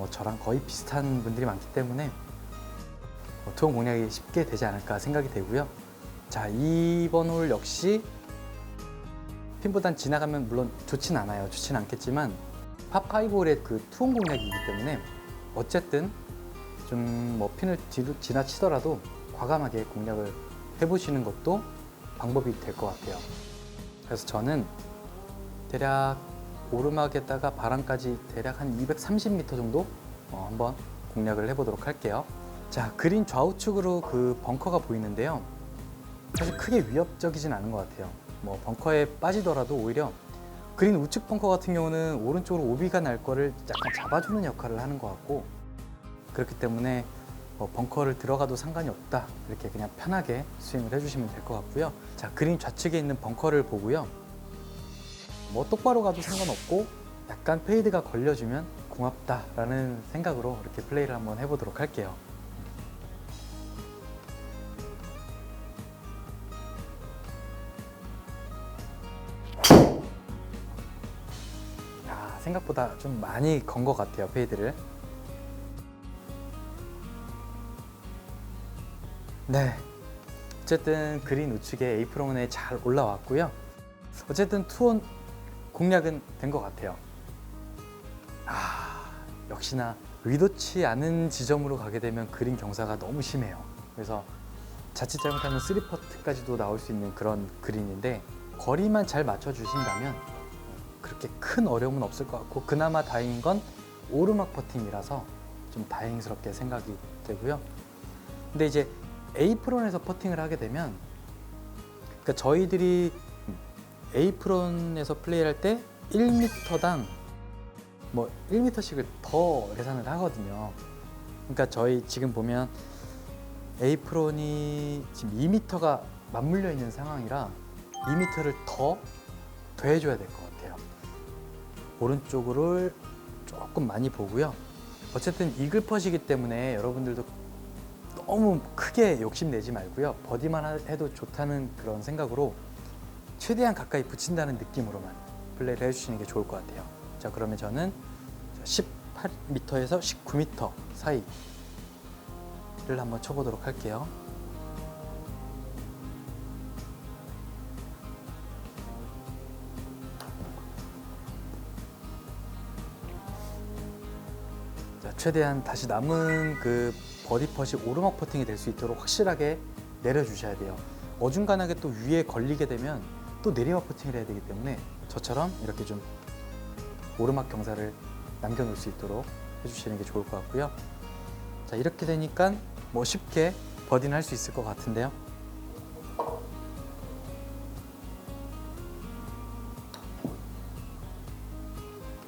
저랑 거의 비슷한 분들이 많기 때문에 투혼 공략이 쉽게 되지 않을까 생각이 되고요. 자, 이번 홀 역시 핀보단 지나가면 물론 좋진 않아요. 좋진 않겠지만 파5 홀의 그 투혼 공략이기 때문에 어쨌든 좀 뭐 핀을 뒤로 지나치더라도 과감하게 공략을 해보시는 것도 방법이 될 것 같아요. 그래서 저는 대략 오르막에다가 바람까지 대략 한 230m 정도 한번 공략을 해보도록 할게요. 자, 그린 좌우측으로 그 벙커가 보이는데요. 사실 크게 위협적이진 않은 것 같아요. 뭐 벙커에 빠지더라도 오히려 그린 우측 벙커 같은 경우는 오른쪽으로 오비가 날 거를 약간 잡아주는 역할을 하는 것 같고, 그렇기 때문에 벙커를 들어가도 상관이 없다, 이렇게 그냥 편하게 스윙을 해주시면 될 것 같고요. 자, 그린 좌측에 있는 벙커를 보고요. 뭐 똑바로 가도 상관없고 약간 페이드가 걸려주면 고맙다라는 생각으로 이렇게 플레이를 한번 해보도록 할게요. 생각보다 좀 많이 건 것 같아요, 페이드를. 네, 어쨌든 그린 우측에 에이프론에 잘 올라왔고요. 어쨌든 투혼 공략은 된 것 같아요. 역시나 의도치 않은 지점으로 가게 되면 그린 경사가 너무 심해요. 그래서 자칫 잘못하면 3퍼트까지도 나올 수 있는 그런 그린인데, 거리만 잘 맞춰주신다면 그렇게 큰 어려움은 없을 것 같고, 그나마 다행인 건 오르막 퍼팅이라서 좀 다행스럽게 생각이 되고요. 근데 이제 A프론에서 퍼팅을 하게 되면, 그러니까 저희들이 A프론에서 플레이를 할 때 1m당 뭐 1m씩을 더 계산을 하거든요. 그러니까 저희 지금 보면 A프론이 지금 2m가 맞물려 있는 상황이라 2m를 더 더해줘야 될 것 같아요. 오른쪽으로 조금 많이 보고요. 어쨌든 이글 퍼시기 때문에 여러분들도 너무 크게 욕심내지 말고요. 버디만 해도 좋다는 그런 생각으로 최대한 가까이 붙인다는 느낌으로만 플레이를 해주시는 게 좋을 것 같아요. 자, 그러면 저는 18m에서 19m 사이를 한번 쳐보도록 할게요. 자, 최대한 다시 남은 그 버디 퍼시 오르막 퍼팅이 될 수 있도록 확실하게 내려주셔야 돼요. 어중간하게 또 위에 걸리게 되면 또 내리막 퍼팅을 해야 되기 때문에 저처럼 이렇게 좀 오르막 경사를 남겨놓을 수 있도록 해주시는 게 좋을 것 같고요. 자, 이렇게 되니까 뭐 쉽게 버디는 할 수 있을 것 같은데요.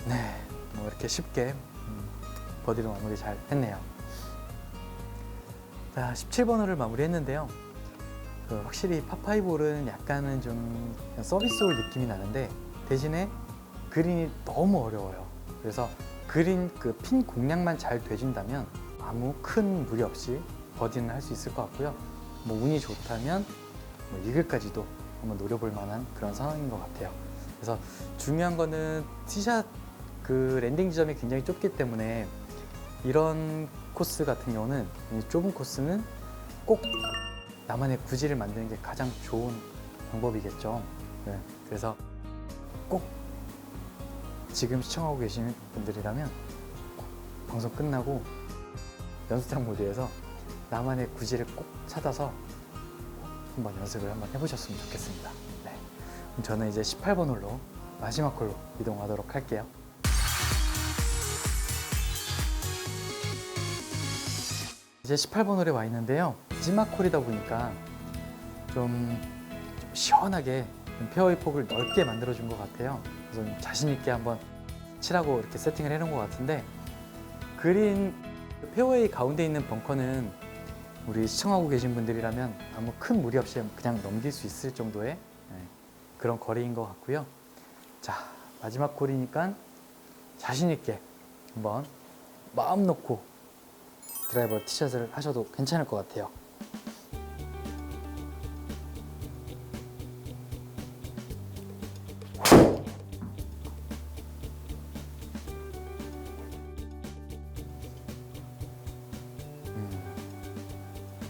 네, 뭐 이렇게 쉽게 버디로 마무리 잘 했네요. 자, 17번 홀을 마무리했는데요. 확실히 파5 홀은 약간은 좀 서비스 홀 느낌이 나는데, 대신에 그린이 너무 어려워요. 그래서 그린 그 핀 공략만 잘 돼준다면 아무 큰 무리 없이 버디는 할 수 있을 것 같고요. 뭐 운이 좋다면 뭐 이글까지도 한번 노려볼 만한 그런 상황인 것 같아요. 그래서 중요한 거는 티샷 그 랜딩 지점이 굉장히 좁기 때문에 이런 코스 같은 경우는, 이 좁은 코스는 꼭 나만의 구질을 만드는 게 가장 좋은 방법이겠죠. 네, 그래서 꼭 지금 시청하고 계신 분들이라면 방송 끝나고 연습장 모드에서 나만의 구질을 꼭 찾아서 한번 연습을 한번 해보셨으면 좋겠습니다. 네, 그럼 저는 이제 18번 홀로 마지막 홀로 이동하도록 할게요. 이제 18번 홀에 와 있는데요. 마지막 홀이다 보니까 좀 시원하게 페어웨이 폭을 넓게 만들어준 것 같아요. 그래서 좀 자신 있게 한번 치라고 이렇게 세팅을 해놓은 것 같은데, 그린 페어웨이 가운데 있는 벙커는 우리 시청하고 계신 분들이라면 아무 큰 무리 없이 그냥 넘길 수 있을 정도의 그런 거리인 것 같고요. 자, 마지막 홀이니까 자신 있게 한번 마음 놓고 드라이버 티샷을 하셔도 괜찮을 것 같아요.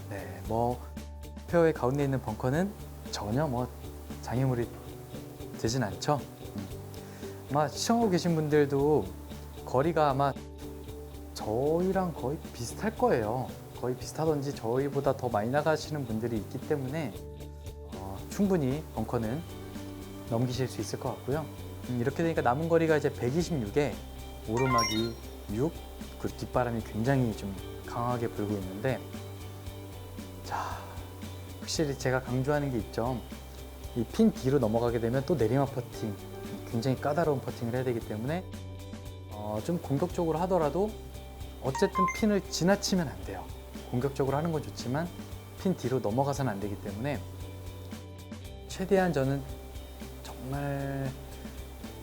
네, 페어웨이 가운데 있는 벙커는 전혀 장애물이 되진 않죠. 아마 시청하고 계신 분들도 거리가 아마 저희랑 거의 비슷할 거예요. 거의 비슷하던지 저희보다 더 많이 나가시는 분들이 있기 때문에 충분히 벙커는 넘기실 수 있을 것 같고요. 이렇게 되니까 남은 거리가 이제 126에 오르막이 6, 그리고 뒷바람이 굉장히 좀 강하게 불고 있는데, 자, 확실히 제가 강조하는 게 있죠. 이 핀 뒤로 넘어가게 되면 또 내리막 퍼팅, 굉장히 까다로운 퍼팅을 해야 되기 때문에 좀 공격적으로 하더라도 어쨌든 핀을 지나치면 안 돼요. 공격적으로 하는 건 좋지만 핀 뒤로 넘어가서는 안 되기 때문에 최대한 저는 정말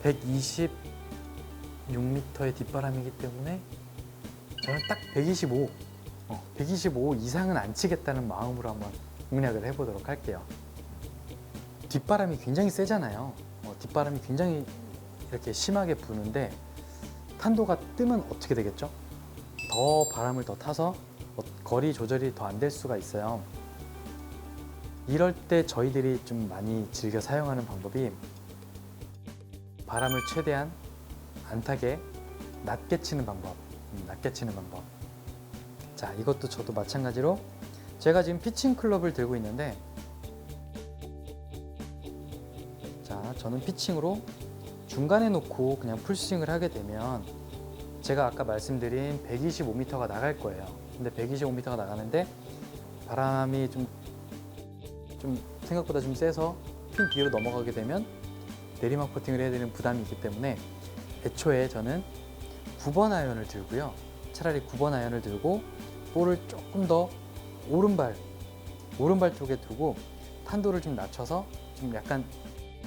126m의 뒷바람이기 때문에 저는 딱 125 이상은 안 치겠다는 마음으로 한번 공략을 해보도록 할게요. 뒷바람이 굉장히 세잖아요. 뒷바람이 굉장히 이렇게 심하게 부는데 탄도가 뜨면 어떻게 되겠죠? 더 바람을 더 타서 거리 조절이 더 안 될 수가 있어요. 이럴 때 저희들이 좀 많이 즐겨 사용하는 방법이 바람을 최대한 안 타게 낮게 치는 방법. 자, 이것도 저도 마찬가지로 제가 지금 피칭 클럽을 들고 있는데, 자, 저는 피칭으로 중간에 놓고 그냥 풀스윙을 하게 되면 제가 아까 말씀드린 125m가 나갈 거예요. 근데 125m가 나가는데 바람이 좀 생각보다 좀 세서 핀 뒤로 넘어가게 되면 내리막 퍼팅을 해야 되는 부담이 있기 때문에 애초에 저는 9번 아이언을 들고요. 차라리 9번 아이언을 들고 볼을 조금 더 오른발 쪽에 두고 탄도를 좀 낮춰서 좀 약간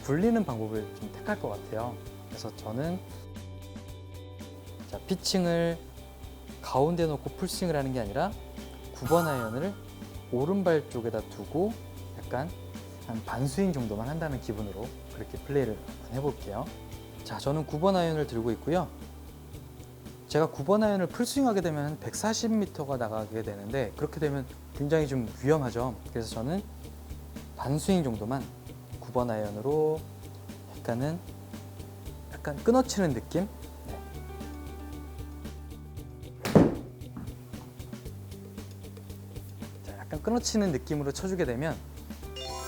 굴리는 방법을 좀 택할 것 같아요. 그래서 저는 자, 피칭을 가운데 놓고 풀스윙을 하는 게 아니라 9번 아이언을 오른발 쪽에다 두고 약간 한 반스윙 정도만 한다는 기분으로 그렇게 플레이를 한번 해볼게요. 자, 저는 9번 아이언을 들고 있고요. 제가 9번 아이언을 풀스윙하게 되면 한 140m가 나가게 되는데, 그렇게 되면 굉장히 좀 위험하죠. 그래서 저는 반스윙 정도만 9번 아이언으로 약간 끊어치는 느낌? 네. 자, 약간 끊어치는 느낌으로 쳐주게 되면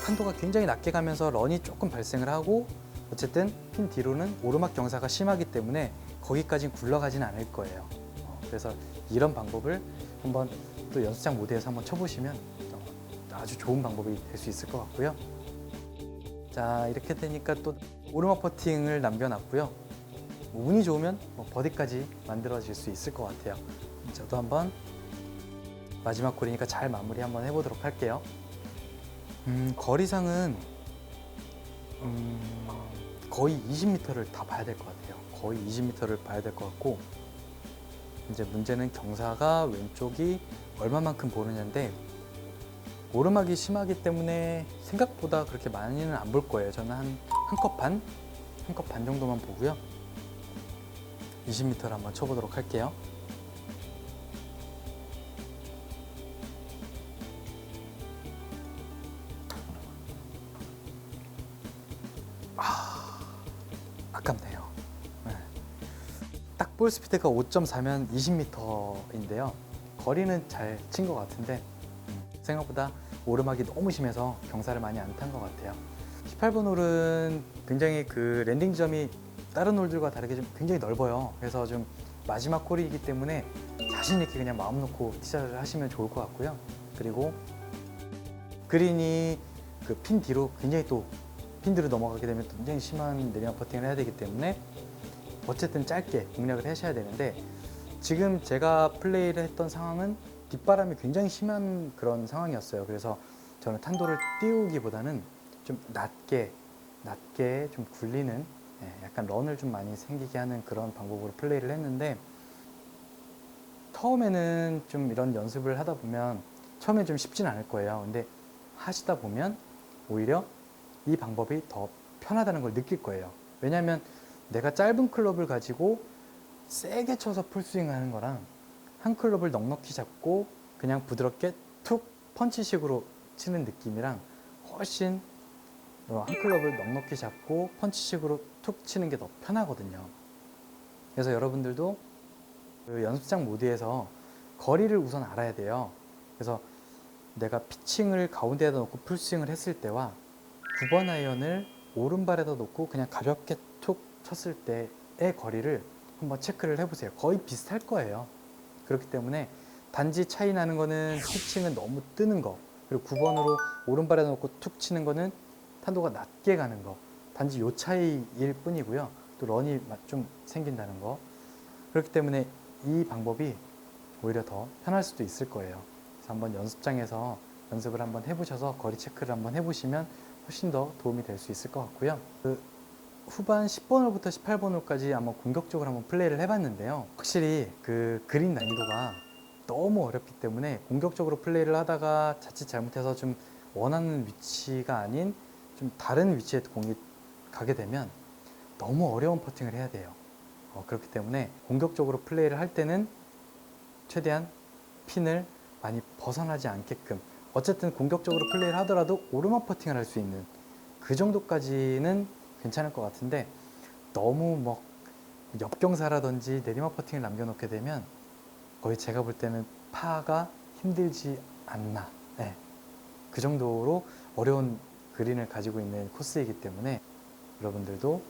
탄도가 굉장히 낮게 가면서 런이 조금 발생을 하고, 어쨌든 핀 뒤로는 오르막 경사가 심하기 때문에 거기까지는 굴러가지는 않을 거예요. 그래서 이런 방법을 한번 또 연습장 모드에서 한번 쳐보시면 아주 좋은 방법이 될 수 있을 것 같고요. 자, 이렇게 되니까 또 오르막 퍼팅을 남겨놨고요. 운이 좋으면 버디까지 만들어질 수 있을 것 같아요. 저도 한번 마지막 홀이니까 잘 마무리 한번 해보도록 할게요. 거리상은 거의 20m를 다 봐야 될 것 같아요. 거의 20m를 봐야 될 것 같고, 이제 문제는 경사가 왼쪽이 얼마만큼 보느냐인데, 오르막이 심하기 때문에 생각보다 그렇게 많이는 안 볼 거예요. 저는 한 컵 반 정도만 보고요. 20m를 한번 쳐보도록 할게요. 아깝네요. 네. 딱 볼 스피드가 5.4면 20m인데요. 거리는 잘 친 것 같은데 생각보다 오르막이 너무 심해서 경사를 많이 안 탄 것 같아요. 18번 홀은 굉장히 그 랜딩 지점이 다른 홀들과 다르게 좀 굉장히 넓어요. 그래서 좀 마지막 홀이기 때문에 자신 있게 그냥 마음 놓고 티샷을 하시면 좋을 것 같고요. 그리고 그린이 그 핀 뒤로 굉장히 또 핀 뒤로 넘어가게 되면 굉장히 심한 내리막 퍼팅을 해야 되기 때문에 어쨌든 짧게 공략을 하셔야 되는데, 지금 제가 플레이를 했던 상황은 뒷바람이 굉장히 심한 그런 상황이었어요. 그래서 저는 탄도를 띄우기보다는 좀 낮게 좀 굴리는, 약간 런을 좀 많이 생기게 하는 그런 방법으로 플레이를 했는데, 처음에는 좀 이런 연습을 하다 보면 처음에 좀 쉽진 않을 거예요. 근데 하시다 보면 오히려 이 방법이 더 편하다는 걸 느낄 거예요. 왜냐하면 내가 짧은 클럽을 가지고 세게 쳐서 풀스윙 하는 거랑 한 클럽을 넉넉히 잡고 그냥 부드럽게 툭 펀치식으로 치는 느낌이랑 훨씬 한 클럽을 넉넉히 잡고 펀치식으로 툭 치는 게 더 편하거든요. 그래서 여러분들도 그 연습장 모드에서 거리를 우선 알아야 돼요. 그래서 내가 피칭을 가운데에다 놓고 풀스윙을 했을 때와 9번 아이언을 오른발에다 놓고 그냥 가볍게 툭 쳤을 때의 거리를 한번 체크를 해보세요. 거의 비슷할 거예요. 그렇기 때문에 단지 차이 나는 거는 피칭은 너무 뜨는 거, 그리고 9번으로 오른발에다 놓고 툭 치는 거는 탄도가 낮게 가는 거, 단지 요 차이일 뿐이고요. 또 런이 좀 생긴다는 거. 그렇기 때문에 이 방법이 오히려 더 편할 수도 있을 거예요. 그래서 한번 연습장에서 연습을 한번 해보셔서 거리 체크를 한번 해보시면 훨씬 더 도움이 될 수 있을 것 같고요. 그 후반 10번 홀부터 18번 홀까지 아마 공격적으로 한번 플레이를 해봤는데요. 확실히 그 그린 난이도가 너무 어렵기 때문에 공격적으로 플레이를 하다가 자칫 잘못해서 좀 원하는 위치가 아닌 좀 다른 위치에 공이 가게 되면 너무 어려운 퍼팅을 해야 돼요. 그렇기 때문에 공격적으로 플레이를 할 때는 최대한 핀을 많이 벗어나지 않게끔, 어쨌든 공격적으로 플레이를 하더라도 오르막 퍼팅을 할 수 있는 그 정도까지는 괜찮을 것 같은데, 너무 뭐 역경사라든지 내리막 퍼팅을 남겨놓게 되면 거의 제가 볼 때는 파가 힘들지 않나, 그 정도로 어려운 그린을 가지고 있는 코스이기 때문에 여러분들도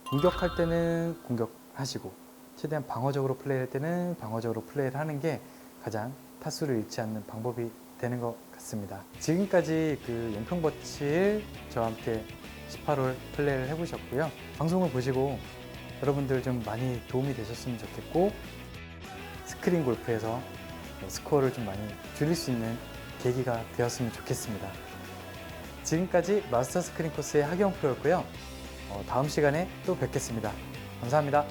공격할 때는 공격하시고 최대한 방어적으로 플레이할 때는 방어적으로 플레이를 하는 게 가장 타수를 잃지 않는 방법이 되는 것 같습니다. 지금까지 그 용평버칠 저와 함께 18홀 플레이를 해보셨고요. 방송을 보시고 여러분들 좀 많이 도움이 되셨으면 좋겠고, 스크린 골프에서 스코어를 좀 많이 줄일 수 있는 계기가 되었으면 좋겠습니다. 지금까지 마스터 스크린 코스의 하기영 프로였고요. 다음 시간에 또 뵙겠습니다. 감사합니다.